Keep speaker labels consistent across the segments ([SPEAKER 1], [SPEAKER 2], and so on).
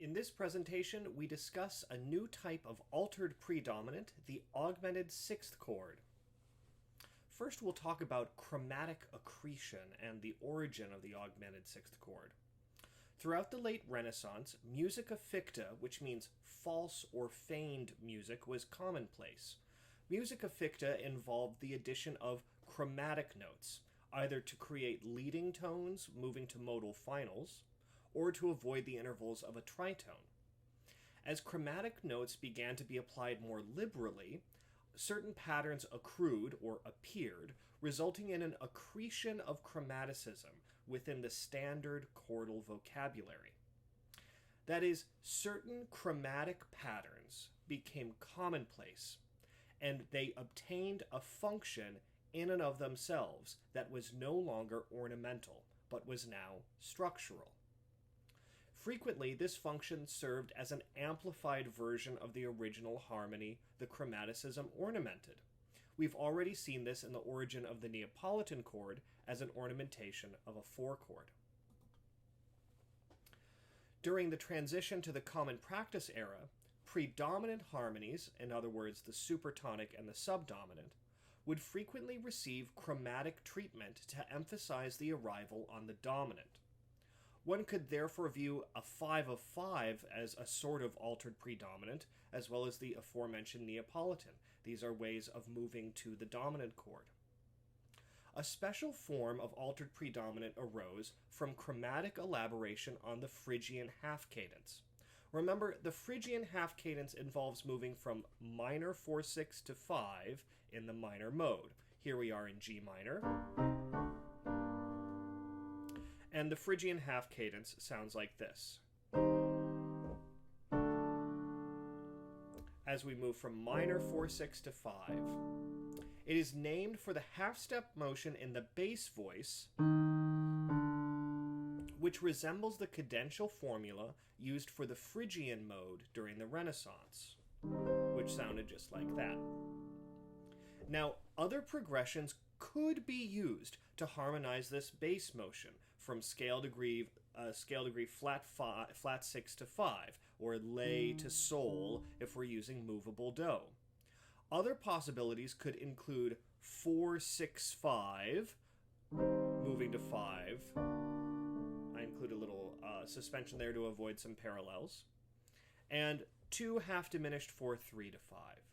[SPEAKER 1] In this presentation, we discuss a new type of altered predominant, the augmented sixth chord. First, we'll talk about chromatic accretion and the origin of the augmented sixth chord. Throughout the late Renaissance, musica ficta, which means false or feigned music, was commonplace. Musica ficta involved the addition of chromatic notes, either to create leading tones moving to modal finals, or to avoid the intervals of a tritone. As chromatic notes began to be applied more liberally, certain patterns accrued or appeared, resulting in an accretion of chromaticism within the standard chordal vocabulary. That is, certain chromatic patterns became commonplace, and they obtained a function in and of themselves that was no longer ornamental, but was now structural. Frequently, this function served as an amplified version of the original harmony, the chromaticism ornamented. We've already seen this in the origin of the Neapolitan chord as an ornamentation of a four chord. During the transition to the common practice era, predominant harmonies, in other words the supertonic and the subdominant, would frequently receive chromatic treatment to emphasize the arrival on the dominant. One could therefore view a 5 of 5 as a sort of altered predominant, as well as the aforementioned Neapolitan. These are ways of moving to the dominant chord. A special form of altered predominant arose from chromatic elaboration on the Phrygian half cadence. Remember, the Phrygian half cadence involves moving from minor 4/6 to 5 in the minor mode. Here we are in G minor. And the Phrygian half cadence sounds like this. As we move from minor 4/6 to 5. It is named for the half-step motion in the bass voice, which resembles the cadential formula used for the Phrygian mode during the Renaissance, which sounded just like that. Now, other progressions could be used to harmonize this bass motion from scale degree flat 6 to 5, or lay to sol if we're using movable do. Other possibilities could include 4/6/5, moving to 5. I include a little suspension there to avoid some parallels. And 2 half diminished 4/3 to 5.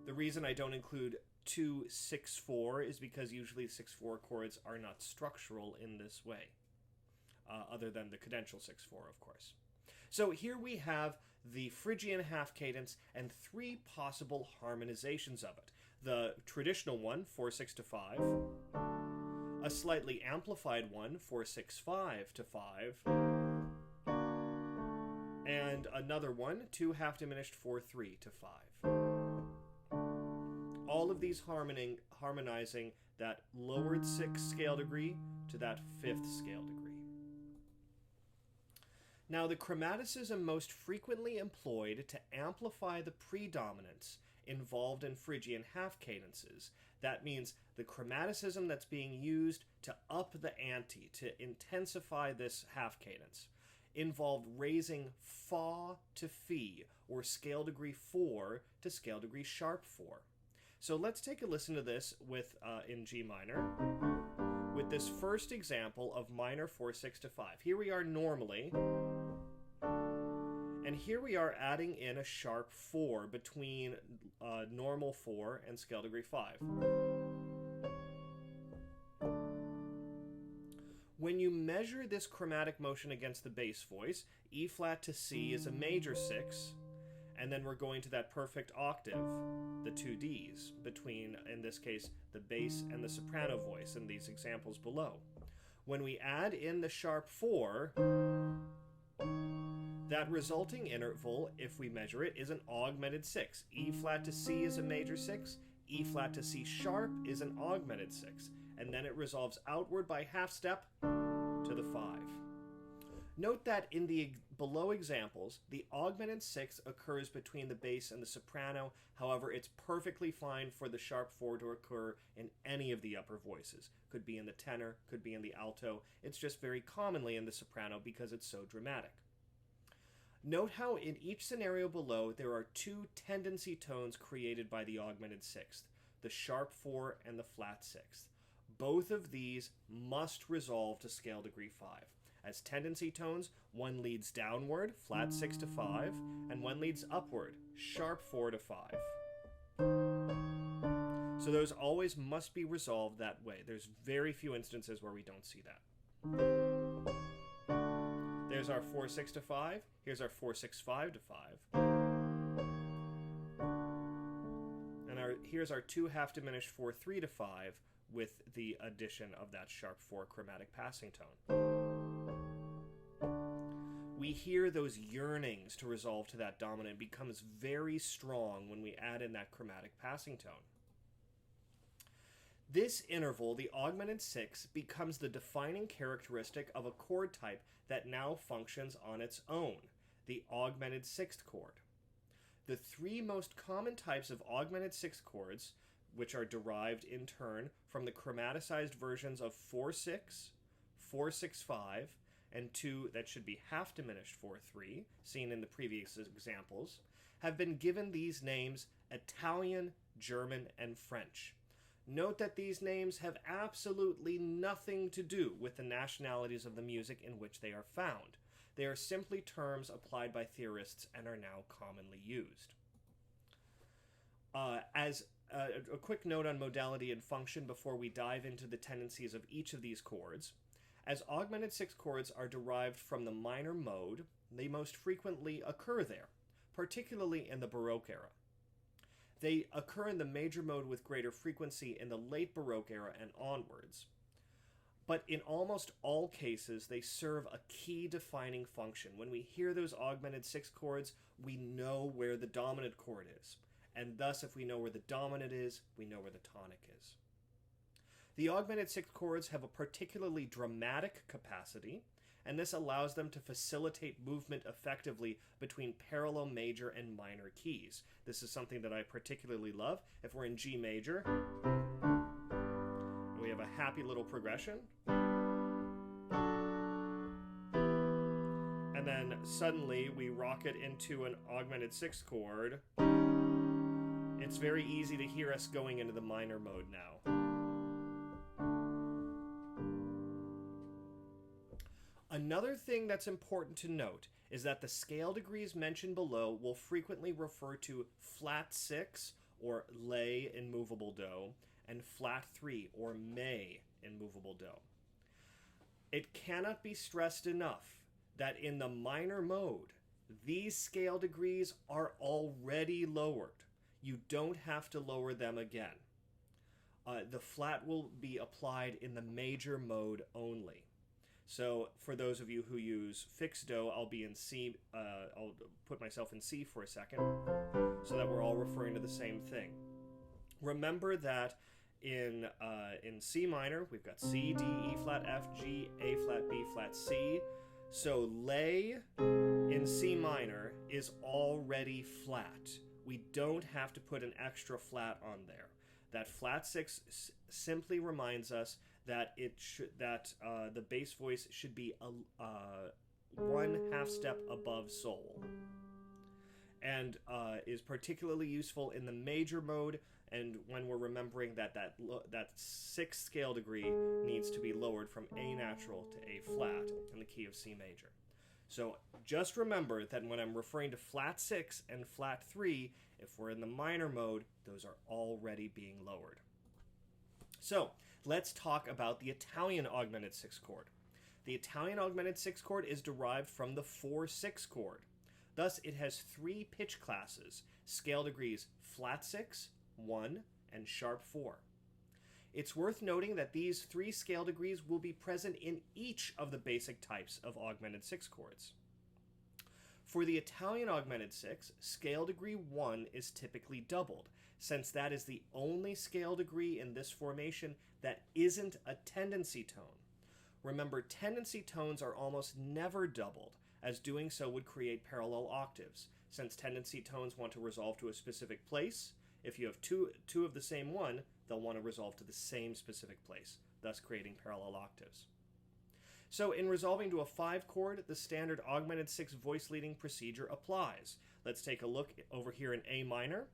[SPEAKER 1] The reason I don't include 2/6/4 is because usually 6/4 chords are not structural in this way, other than the cadential 6/4, of course. So here we have the Phrygian half cadence and 3 possible harmonizations of it. The traditional one, 4/6 to 5, a slightly amplified one, 4/6/5 to 5, and another one, 2 half diminished 4/3 to 5. All of these harmonizing that lowered 6th scale degree to that 5th scale degree. Now, the chromaticism most frequently employed to amplify the predominance involved in Phrygian half cadences. That means the chromaticism that's being used to up the ante, to intensify this half cadence, involved raising fa to fi, or scale degree 4 to scale degree sharp 4. So let's take a listen to this with in G minor, with this first example of minor 4/6 to 5. Here we are normally, and here we are adding in a sharp 4 between normal 4 and scale degree 5. When you measure this chromatic motion against the bass voice, E flat to C is a major 6, and then we're going to that perfect octave, the 2 Ds, between, in this case, the bass and the soprano voice in these examples below. When we add in the sharp 4, that resulting interval, if we measure it, is an augmented 6. E flat to C is a major 6, E flat to C sharp is an augmented 6, and then it resolves outward by half step to the 5. Note that in the below examples, the augmented sixth occurs between the bass and the soprano. However, it's perfectly fine for the sharp 4 to occur in any of the upper voices. Could be in the tenor, could be in the alto. It's just very commonly in the soprano because it's so dramatic. Note how in each scenario below there are two tendency tones created by the augmented sixth, the sharp 4 and the flat sixth. Both of these must resolve to scale degree 5. As tendency tones, one leads downward, flat 6 to 5, and one leads upward, sharp 4 to 5. So those always must be resolved that way. There's very few instances where we don't see that. There's our 4 6 to 5. Here's our 4 6 5 to 5. And here's our 2 half diminished 4 3 to 5 with the addition of that sharp 4 chromatic passing tone. We hear those yearnings to resolve to that dominant becomes very strong when we add in that chromatic passing tone. This interval, the augmented sixth, becomes the defining characteristic of a chord type that now functions on its own, the augmented sixth chord. The three most common types of augmented sixth chords, which are derived in turn from the chromaticized versions of 4/6, 4/6/5, and 2 that should be half diminished 4/3, seen in the previous examples, have been given these names Italian, German, and French. Note that these names have absolutely nothing to do with the nationalities of the music in which they are found. They are simply terms applied by theorists and are now commonly used. As a quick note on modality and function before we dive into the tendencies of each of these chords. As augmented sixth chords are derived from the minor mode, they most frequently occur there, particularly in the Baroque era. They occur in the major mode with greater frequency in the late Baroque era and onwards. But in almost all cases, they serve a key defining function. When we hear those augmented sixth chords, we know where the dominant chord is. And thus, if we know where the dominant is, we know where the tonic is. The augmented sixth chords have a particularly dramatic capacity, and this allows them to facilitate movement effectively between parallel major and minor keys. This is something that I particularly love. If we're in G major, we have a happy little progression, and then suddenly we rocket into an augmented sixth chord. It's very easy to hear us going into the minor mode now. Another thing that's important to note is that the scale degrees mentioned below will frequently refer to flat 6 or lay in movable do and flat 3 or may in movable do. It cannot be stressed enough that in the minor mode, these scale degrees are already lowered. You don't have to lower them again. The flat will be applied in the major mode only. So for those of you who use fixed do, I'll be in C. I'll put myself in C for a second so that we're all referring to the same thing. Remember that in C minor, we've got C, D, E flat, F, G, A flat, B flat, C. So lay in C minor is already flat. We don't have to put an extra flat on there. That flat 6 simply reminds us that the bass voice should be one half step above sol, and is particularly useful in the major mode, and when we're remembering that sixth scale degree needs to be lowered from A natural to A flat in the key of C major. So just remember that when I'm referring to flat 6 and flat 3, if we're in the minor mode, those are already being lowered. So let's talk about the Italian augmented sixth chord. The Italian augmented sixth chord is derived from the 4/6 chord. Thus, it has three pitch classes, scale degrees flat 6, 1, and sharp 4. It's worth noting that these three scale degrees will be present in each of the basic types of augmented sixth chords. For the Italian augmented sixth, scale degree 1 is typically doubled, since that is the only scale degree in this formation that isn't a tendency tone. Remember, tendency tones are almost never doubled, as doing so would create parallel octaves. Since tendency tones want to resolve to a specific place, if you have two of the same one, they'll want to resolve to the same specific place, thus creating parallel octaves. So in resolving to a 5 chord, the standard augmented 6 voice leading procedure applies. Let's take a look over here in A minor.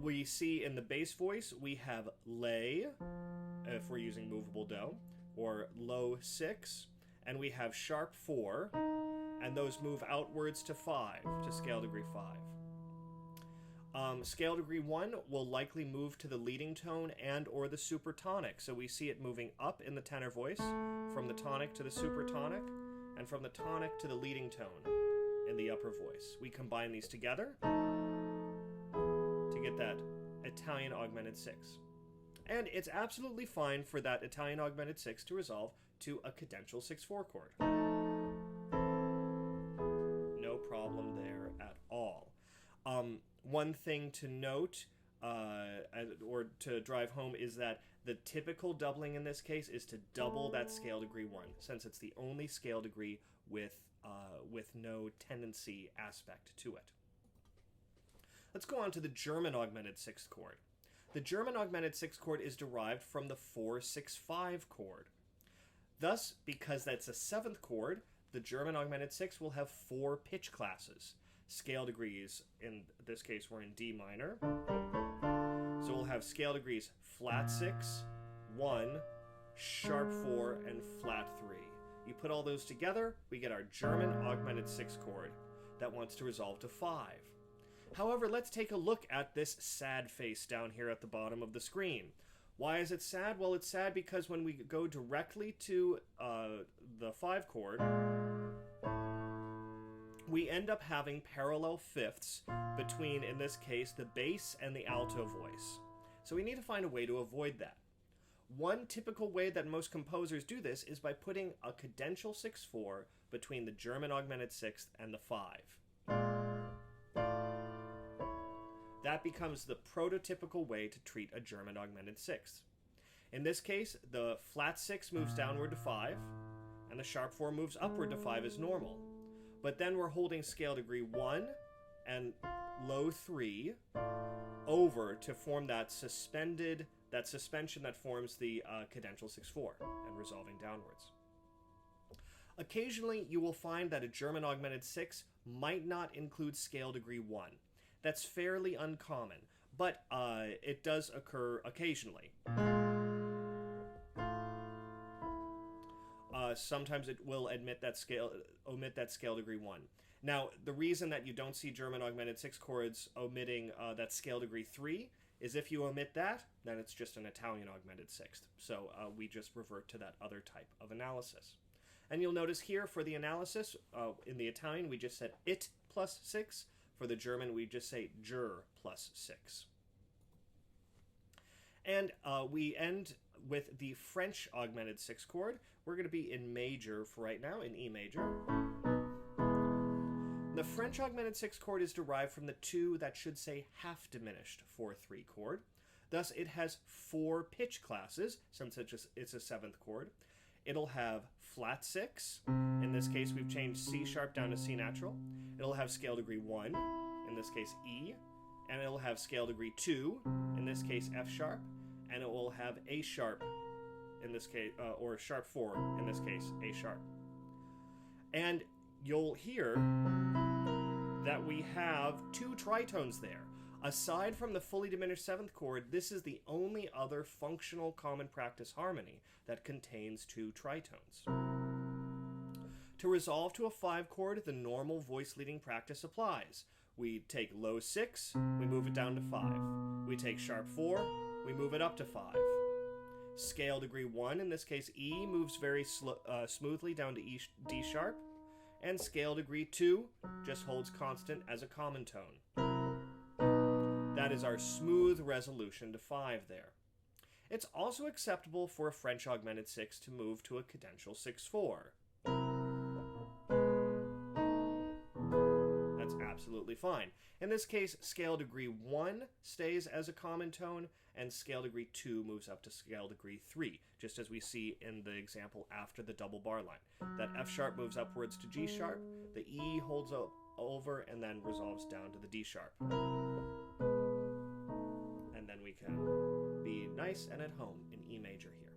[SPEAKER 1] We see in the bass voice we have lay, if we're using movable do, or low 6, and we have sharp 4, and those move outwards to 5, to scale degree 5. Scale degree 1 will likely move to the leading tone and or the supertonic, so we see it moving up in the tenor voice, from the tonic to the supertonic, and from the tonic to the leading tone in the upper voice. We combine these together to get that Italian augmented 6. And it's absolutely fine for that Italian augmented 6 to resolve to a cadential 6/4 chord. No problem there at all. One thing to note, or to drive home, is that the typical doubling in this case is to double that scale degree 1, since it's the only scale degree with no tendency aspect to it. Let's go on to the German augmented 6th chord. The German augmented 6th chord is derived from the 4-6-5 chord. Thus, because that's a 7th chord, the German augmented 6 will have 4 pitch classes. Scale degrees, in this case we're in D minor. So we'll have scale degrees flat 6, 1, sharp 4, and flat 3. You put all those together, we get our German augmented 6th chord that wants to resolve to 5. However, let's take a look at this sad face down here at the bottom of the screen. Why is it sad? Well, it's sad because when we go directly to the 5 chord, we end up having parallel fifths between, in this case, the bass and the alto voice. So we need to find a way to avoid that. One typical way that most composers do this is by putting a cadential 6/4 between the German augmented 6th and the 5. That becomes the prototypical way to treat a German augmented 6th. In this case, the flat 6 moves downward to 5, and the sharp 4 moves upward to 5 as normal. But then we're holding scale degree 1 and low 3 over to form that suspension that forms the cadential 6/4 and resolving downwards. Occasionally, you will find that a German augmented 6 might not include scale degree 1. That's fairly uncommon, but it does occur occasionally. Sometimes it will omit that scale degree 1. Now, the reason that you don't see German augmented 6 chords omitting that scale degree 3 is if you omit that, then it's just an Italian augmented 6th. So we just revert to that other type of analysis. And you'll notice here for the analysis, in the Italian we just said it plus 6. For the German we just say ger plus 6. And we end with the French augmented 6 chord. We're going to be in major for right now, in E major. The French augmented 6 chord is derived from the 2 that should say half diminished 4/3 chord. Thus, it has 4 pitch classes, since it's a 7th chord. It'll have flat 6. In this case, we've changed C sharp down to C natural. It'll have scale degree 1, in this case E, and it'll have scale degree 2, in this case F sharp, and it will have A sharp, in this case, or sharp 4, in this case A sharp. And you'll hear that we have 2 tritones there. Aside from the fully diminished 7th chord, this is the only other functional common practice harmony that contains 2 tritones. To resolve to a 5 chord, the normal voice leading practice applies. We take low 6, we move it down to 5. We take sharp 4, we move it up to 5. Scale degree 1, in this case E, moves very smoothly down to D sharp, and scale degree 2 just holds constant as a common tone. That is our smooth resolution to 5 there. It's also acceptable for a French augmented 6 to move to a cadential 6/4. That's absolutely fine. In this case, scale degree 1 stays as a common tone, and scale degree 2 moves up to scale degree 3, just as we see in the example after the double bar line. That F sharp moves upwards to G sharp, the E holds over and then resolves down to the D sharp. And then we can be nice and at home in E major here.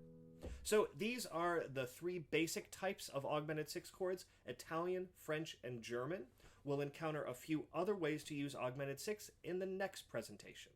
[SPEAKER 1] So these are the 3 basic types of augmented 6 chords: Italian, French, and German. We'll encounter a few other ways to use augmented 6 in the next presentation.